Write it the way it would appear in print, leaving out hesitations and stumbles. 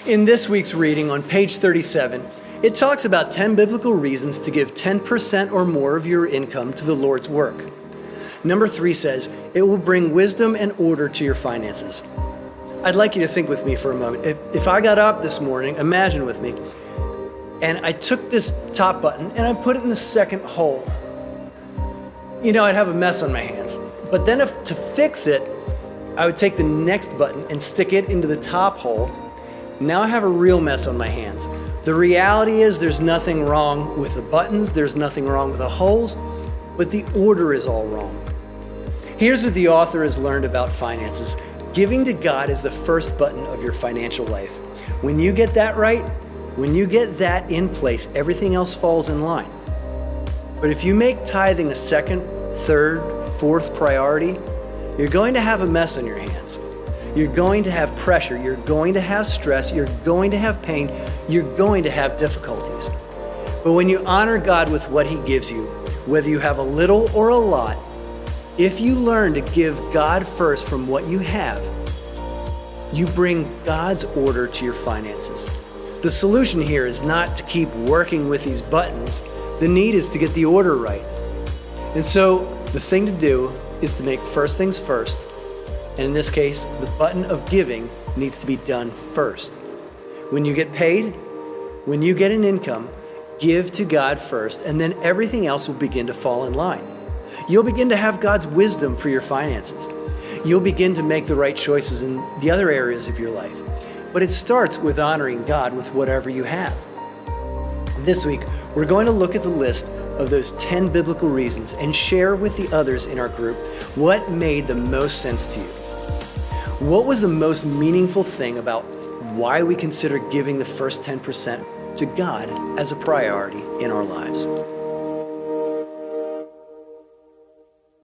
In this week's reading on page 37, it talks about 10 biblical reasons to give 10% or more of your income to the Lord's work. Number 3 says, it will bring wisdom and order to your finances. I'd like you to think with me for a moment. If I got up this morning, imagine with me, and I took this top button and I put it in the second hole. I'd have a mess on my hands. But then to fix it, I would take the next button and stick it into the top hole. Now I have a real mess on my hands. The reality is there's nothing wrong with the buttons, there's nothing wrong with the holes, but the order is all wrong. Here's what the author has learned about finances. Giving to God is the first button of your financial life. When you get that right, when you get that in place, everything else falls in line. But if you make tithing a second, third, fourth priority, you're going to have a mess on your hands. You're going to have pressure, you're going to have stress, you're going to have pain, you're going to have difficulties. But when you honor God with what He gives you, whether you have a little or a lot, if you learn to give God first from what you have, you bring God's order to your finances. The solution here is not to keep working with these buttons. The need is to get the order right. And so the thing to do is to make first things first. And in this case, the button of giving needs to be done first. When you get paid, when you get an income, give to God first, and then everything else will begin to fall in line. You'll begin to have God's wisdom for your finances. You'll begin to make the right choices in the other areas of your life. But it starts with honoring God with whatever you have. This week, we're going to look at the list of those 10 biblical reasons and share with the others in our group what made the most sense to you. What was the most meaningful thing about why we consider giving the first 10% to God as a priority in our lives?